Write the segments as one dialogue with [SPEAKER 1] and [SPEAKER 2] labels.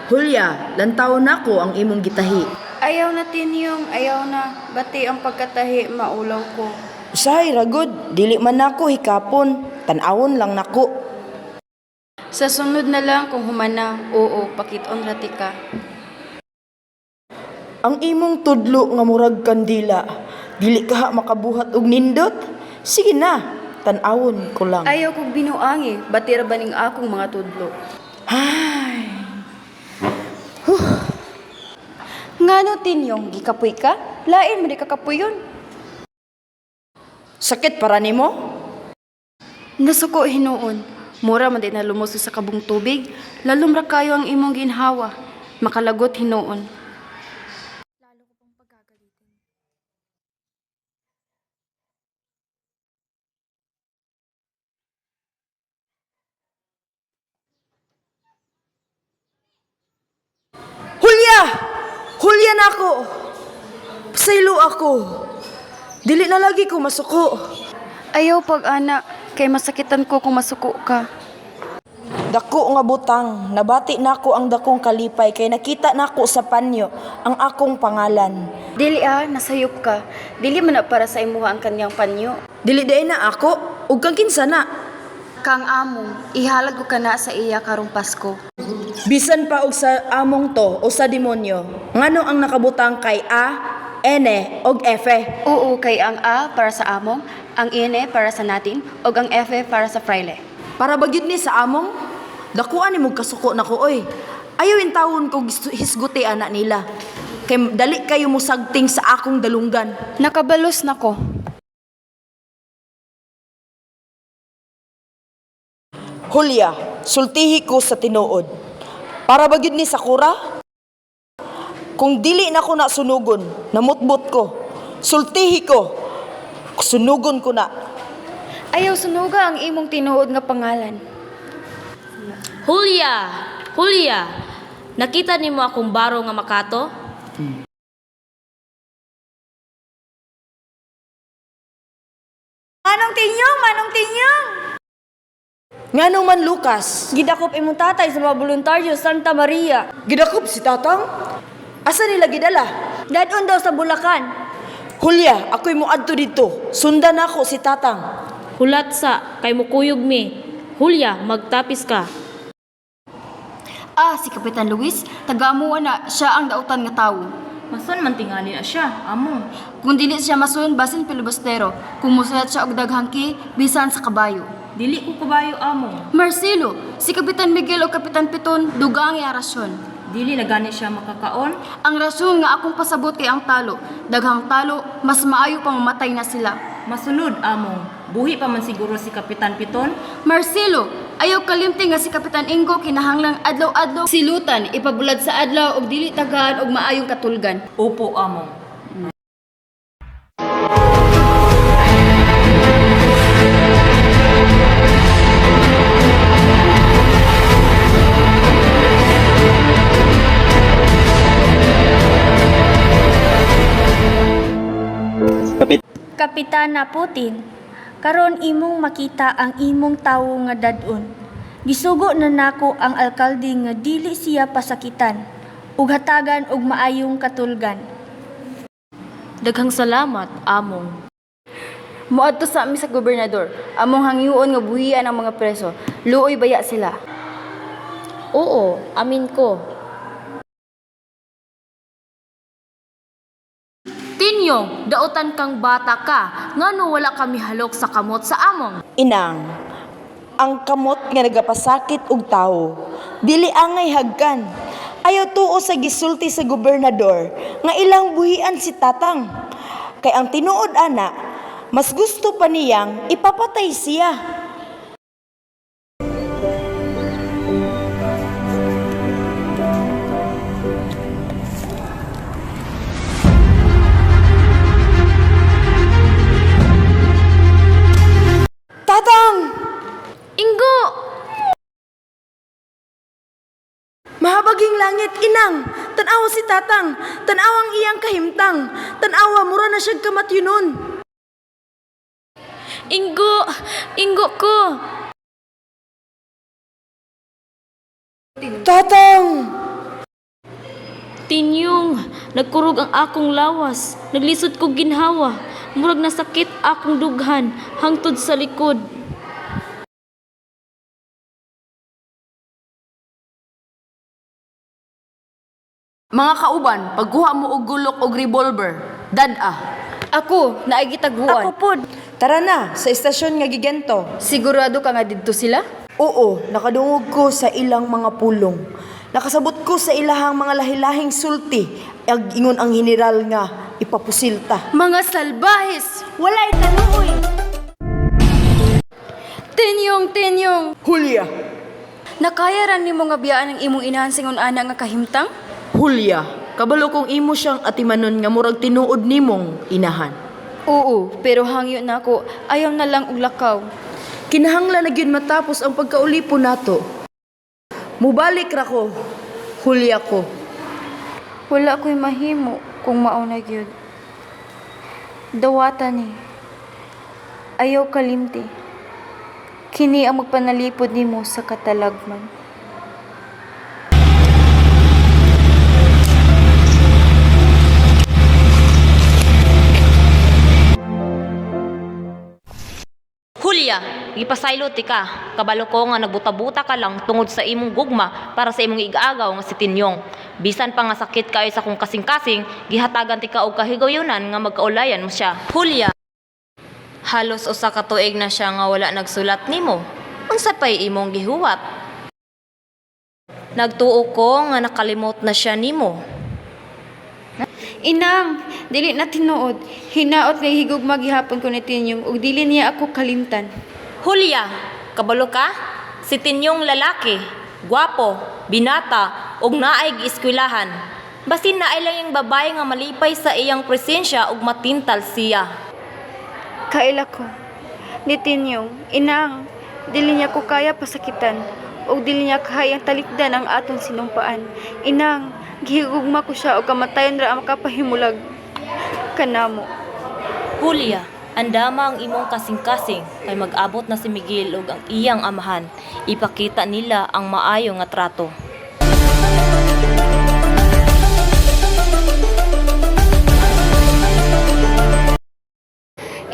[SPEAKER 1] Hulya, lantaw na ko ang imong gitahi.
[SPEAKER 2] Ayaw na tinyong, ayaw na. Bati ang pagkatahi, maulaw ko.
[SPEAKER 1] Usahay ragod, dili man nako hikapon, tan-awon lang nako.
[SPEAKER 2] Sa sunod na lang kung humana, oo, pakiton rati ka.
[SPEAKER 1] Ang imong tudlo nga murag kandila, dili ka makabuhat og nindot? Sige na, tan-awon ko lang.
[SPEAKER 2] Ayaw kong binuangi, bati ra baning akong mga tudlo.
[SPEAKER 1] Ay,
[SPEAKER 2] Ngano tinyong, gikapoy ka? Lain mo di kakapoy yun.
[SPEAKER 1] sakit para nimo?
[SPEAKER 2] Nasuko hinuon. Mura man din na lumuso sa kabong tubig, lalom ra kayo ang imong ginhawa. Makalagot hinuon.
[SPEAKER 1] Hulya! Hulya na ako! Pasaylo ako! Dili na lagi ko masuko.
[SPEAKER 2] Ayaw pag-ana, kay masakitan ko kung masuko ka.
[SPEAKER 1] Dako nga butang, nabati nako ang dakong kalipay kay nakita nako sa panyo ang akong pangalan.
[SPEAKER 2] Dili nasayop ka. Dili man na para sa imuha ang kanyang panyo.
[SPEAKER 1] Dili day na ako, ug kang kinsa na.
[SPEAKER 2] Kang among, ihalag ko ka na sa iya karong Pasko.
[SPEAKER 1] Bisan pa og sa among to o sa demonyo, ngano ang nakabutang kay A, N, og F.
[SPEAKER 2] Oo, kay ang A para sa among, ang N para sa natin, o ang F para sa fraile.
[SPEAKER 1] Para bagyod ni sa among, dakuan ni mong kasuko na ko oy. Ayaw in tawon ko hisguti anak nila. Kay dali kayo musagting sa akong dalunggan.
[SPEAKER 2] Nakabalos na ko.
[SPEAKER 1] Hulya, sultihi ko sa tinuod. Para bagyod ni Sakura? Kung dili na ko na sunugon, namutbot ko. Sultihi ko. Sunugon ko na.
[SPEAKER 2] Ayaw sunuga ang imong tinuod nga pangalan.
[SPEAKER 3] Hulya! Hulya! Nakita nimo akong baro nga makato?
[SPEAKER 2] Manong Tinyong! Manong Tinyong!
[SPEAKER 1] Ngano man Lucas,
[SPEAKER 2] Gidakop imong tatay sa mga voluntaryo Santa Maria.
[SPEAKER 1] gidakop si Tatang? Asa nila gidala?
[SPEAKER 2] Dadon daw sa Bulacan.
[SPEAKER 1] Hulya, ako'y muadto dito. Sundan ako si Tatang.
[SPEAKER 3] Hulat sa, kay mukuyog mi. Hulya, magtapis ka.
[SPEAKER 2] Si Kapitan Luis, taga-amuan na siya ang dautan nga tawo.
[SPEAKER 3] Masan man tingali na siya, amo.
[SPEAKER 2] Kung dili siya masuyon, basin pilibustero. Kung musayat siya og daghangki, bisan sa kabayo.
[SPEAKER 3] Dili ko kabayo, amo.
[SPEAKER 2] Marcelo, si Kapitan Miguel o Kapitan Piton, dugang ang rasyon.
[SPEAKER 3] Dili na gani siya makakaon.
[SPEAKER 2] Ang rasyon nga akong pasabot kay ang talo. Daghang talo, mas maayo pang mamatay na sila.
[SPEAKER 3] Masunod, amo. Buhi pa man siguro si Kapitan Piton.
[SPEAKER 2] Marcelo, ayaw kalimti nga si Kapitan Ingo kinahanglang adlaw-adlaw silutan, ipabulad sa adlaw og dili tagaan og maayong katulgan.
[SPEAKER 3] Opo, amo.
[SPEAKER 4] Kapitana Putin, karon imong makita ang imong tawo nga dadon. Gisugo na nako ang alkalde nga dili siya pasakitan ug hatagan og maayong katulgan.
[SPEAKER 3] Daghang salamat, among.
[SPEAKER 2] Moadto sa amin sa gobernador, among hangyoon nga buhian ang mga preso. Luoy baya sila.
[SPEAKER 3] Oo, amin ko. Tinyong, dautan kang bata ka. Ngano wala kami halok sa kamot sa among?
[SPEAKER 1] Inang, ang kamot nga nagapasakit og tawo, dili angay hagkan. Ayaw tuo sa gisulti sa gobernador nga ilang buhian si Tatang. Kay ang tinuod ana, mas gusto pa niyang ipapatay siya. Tatang!
[SPEAKER 3] Ingo!
[SPEAKER 1] Mahabaging langit, inang! Tanawa si Tatang! Tanawang iyang kahimtang! Tanawa, mura na siyang kamatyunon!
[SPEAKER 3] Ingo! Ingo ko!
[SPEAKER 1] Tatang!
[SPEAKER 3] Tinyong, nagkurog ang akong lawas. Naglisod ko ginhawa. Murag nasakit akong dughan hangtod sa likod.
[SPEAKER 1] Mga kauban, pagkuha mo og gulok og revolver, dad-a.
[SPEAKER 2] Ako, naay gitaguan.
[SPEAKER 4] Ako pod.
[SPEAKER 1] Tara na, sa estasyon nga gigento.
[SPEAKER 2] Sigurado ka nga didto sila?
[SPEAKER 1] Oo, nakadungog ko sa ilang mga pulong. Nakasabot ko sa ilahang mga lahilahing sulti. Ag ingon ang general nga ipapusilta.
[SPEAKER 2] Mga salbahis!
[SPEAKER 4] Walay taluoy.
[SPEAKER 2] Tinyong!
[SPEAKER 1] Hulya!
[SPEAKER 2] Nakaya ran nimo nga biyaan ang imong inahan singon ana nga kahimtang?
[SPEAKER 1] Hulya! Kabalo kong imo siyang atimanon nga murag tinuod nimong inahan.
[SPEAKER 2] Oo, pero hangyo na ako. Ayaw na lang og lakaw.
[SPEAKER 1] Kinahanglan na gyud matapos ang pagkaulipo nato. Mubalik ra ko. Hulya ko.
[SPEAKER 2] Wala ko'y mahimo kung mauna gyud. Dawata ni. Ayaw kalimti. Kini ang magpanalipod nimo sa katalagman.
[SPEAKER 5] Hulya, gipasaylo ti ka. Kabalo ko nga nagbuta-buta ka lang tungod sa imong gugma para sa imong igaagaw nga si Tinyong. Bisan pa nga sakit kayo sa kong kasing-kasing, gihatagan ti ka og kahigayunan nga magkaulayan mo siya. Hulya, halos usa ka tuig na siya nga wala nagsulat nimo. Unsa pay imong gihuwat? Nagtuo ko nga nakalimot na siya nimo.
[SPEAKER 2] Inang, dili na tinuod. Hinaot nga higugma gihapon ko ni Tinyong ug dili niya ako kalimtan.
[SPEAKER 5] Hulya, kabalo ka? Si Tinyong lalaki, gwapo, binata, ug naay gieskwilahan. Basin naay lang yung babae nga malipay sa iyang presensya ug matintal siya.
[SPEAKER 2] Kaila ko. Ni Tinyong, inang, dili niya ko kaya pasakitan ug dili niya kayang talikdan ang aton sinumpaan. Inang, gihigugma ko siya o kamatayon ra ang makapahimulag kanamo.
[SPEAKER 5] Hulya, andama ang imong kasing-kasing kay mag-abot na si Miguel ug ang iyang amahan. Ipakita nila ang maayo nga trato.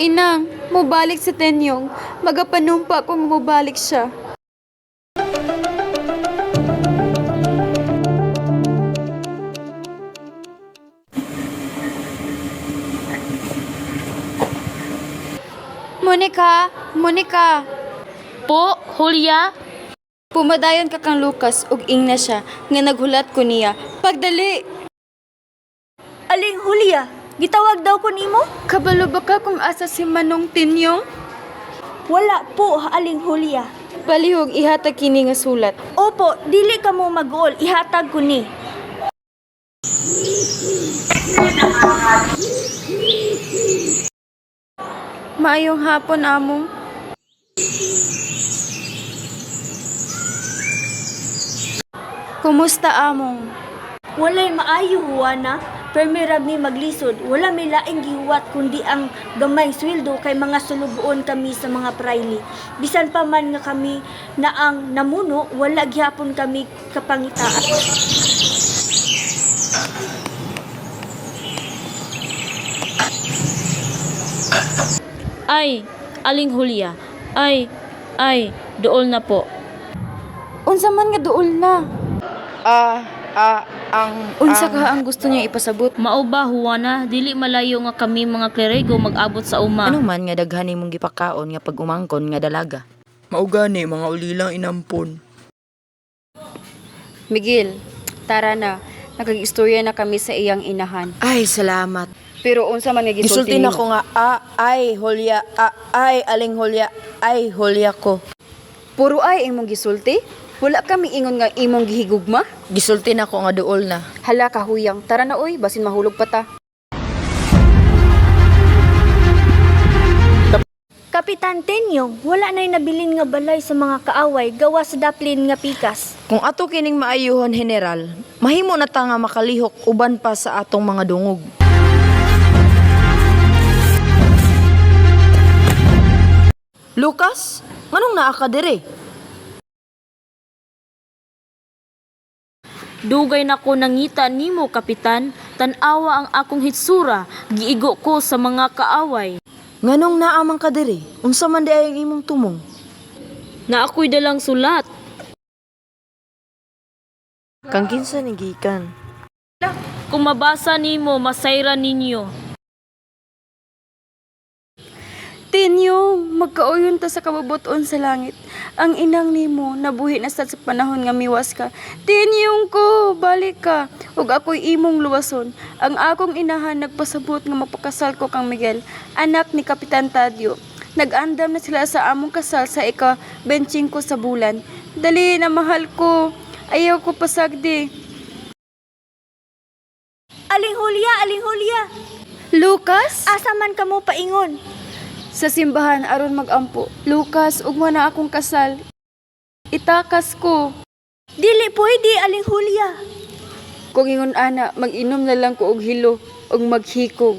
[SPEAKER 2] Inang, mubalik sa Tinyong. Magapanumpa kung mubalik siya. Monica!
[SPEAKER 3] Po, Hulya?
[SPEAKER 2] Pumadayon ka kang Lucas ug ingna siya nga naghulat ko niya. Pagdali!
[SPEAKER 4] Aling Hulya, gitawag daw ko nimo?
[SPEAKER 2] Kabalo ba ka kung asa si Manong Tinyong?
[SPEAKER 4] Wala po, Aling Hulya.
[SPEAKER 2] Palihog ihatag kini nga sulat.
[SPEAKER 4] Opo, dili ka mo mag-uol, ihatag ko ni.
[SPEAKER 2] Maayong hapon, among. Kumusta, among?
[SPEAKER 4] Walay maayo huwana, permirag mi maglisod. Wala may laing gihuwat kundi ang gamay sweldo kay mga sulubuon kami sa mga praili. Bisan pa man nga kami na ang namuno, wala gihapon kami kapangitaan.
[SPEAKER 3] Ay, Aling Hulya. Ay, dool na po.
[SPEAKER 2] Unsa man nga duol na? Unsa
[SPEAKER 1] ang
[SPEAKER 2] ka ang gusto niya ipasabot?
[SPEAKER 3] Mao ba, Juana? Dili malayo nga kami mga klerego mag-abot sa uma.
[SPEAKER 1] ano man nga daghani mong gipakaon nga pag-umangkon nga dalaga.
[SPEAKER 6] Maugani, mga ulilang inampon.
[SPEAKER 2] Miguel, tara na. Nakag-istorya na kami sa iyang inahan.
[SPEAKER 1] Ay, salamat.
[SPEAKER 2] Pero unsa man nga gisulti
[SPEAKER 1] Gisulti na
[SPEAKER 2] nimo?
[SPEAKER 1] ko nga, ay, Hulya, ay, Aling Hulya, ay, Hulya ko.
[SPEAKER 2] Puro ay imong gisulti? Wala kami ingon nga imong gihigugma?
[SPEAKER 1] Gisulti na ko nga duol na.
[SPEAKER 2] Hala kahuyang, tara na oy, basin mahulog pa ta.
[SPEAKER 4] Kapitan Tenyong, wala na'y nabilin nga balay sa mga kaaway gawa sa daplin nga pikas.
[SPEAKER 1] Kung ato kining maayuhon, General, mahimo na ta nga makalihok uban pa sa atong mga dungog. Lucas, nganong naa ka dire?
[SPEAKER 3] Dugay na ko nangita nimo, kapitan. Tanawa ang akong hitsura, giigo ko sa mga kaaway.
[SPEAKER 1] Nganong naamang ka diri? Unsa man di ay ang imong tumong?
[SPEAKER 3] Na ako'y dalang sulat.
[SPEAKER 1] Kang kinsa ni gikan?
[SPEAKER 3] Kung mabasa nimo, masayra ninyo.
[SPEAKER 2] Tinyong, magkauyon ta sa kababuton sa langit. Ang inang nimo, nabuhi na sa panahon nga miwas ka. Tinyong ko, balik ka. Ug ako'y imong luwason. Ang akong inahan nagpasabot nga mapakasal ko kang Miguel, anak ni Kapitan Tadio. Nag-andam na sila sa among kasal sa ika-25 sa bulan. Dali na, mahal ko. Ayaw ko pasagdi.
[SPEAKER 4] Aling Julia!
[SPEAKER 2] Lucas?
[SPEAKER 4] Asa man kamo paingon?
[SPEAKER 2] Sa simbahan aron magampo. Lucas, ugma na akong kasal. Itakas ko.
[SPEAKER 4] Dili pwede, Aling Julia.
[SPEAKER 2] Kung ingon ana, mag-inom na lang ko og hilo ug maghikog.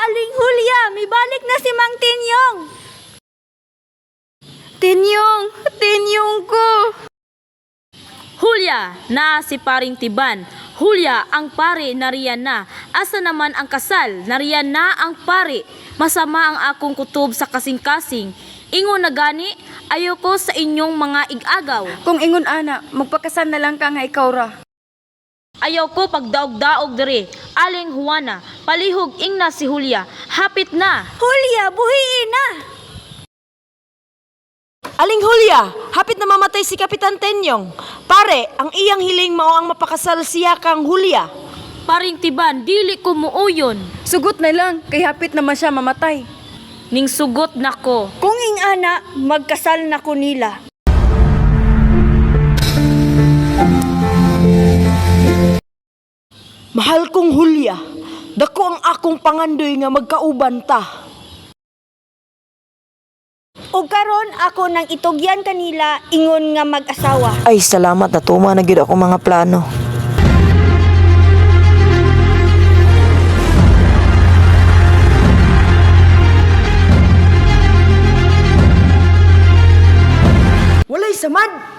[SPEAKER 4] Aling Julia, may balik na si Mang Tinyong.
[SPEAKER 2] Tinyong ko.
[SPEAKER 3] Julia, na si paring Tiban. Julia, ang pare nariyan na. Asa naman ang kasal? Nariyan na ang pare. Masama ang akong kutob sa kasing-kasing. Ingon na gani, ayoko sa inyong mga igagaw.
[SPEAKER 2] Kung ingon ana, magpakasan na lang ka nga ikaw ra.
[SPEAKER 3] Ayoko pagdaog-daog diri. Aling Juana, palihog ingna si Julia. Hapit na.
[SPEAKER 4] Julia, buhiin na.
[SPEAKER 1] Aling Julia, hapit na mamatay si Kapitan Tenyong. Pare, ang iyang hiling mao ang mapakasal siya kang Julia.
[SPEAKER 3] Paring Tiban, dili ko muuyon.
[SPEAKER 2] Sugot na lang, kay hapit naman siya mamatay.
[SPEAKER 3] Ning sugot nako.
[SPEAKER 4] Kung ing ana, magkasal na ko nila.
[SPEAKER 1] Mahal kong Julia, dako ang akong pangandoy nga magkauban ta.
[SPEAKER 4] O karon ako nang itugyan kanila ingon nga mag-asawa.
[SPEAKER 1] Ay, salamat na tuma na gyud ako mga plano. Walay samad!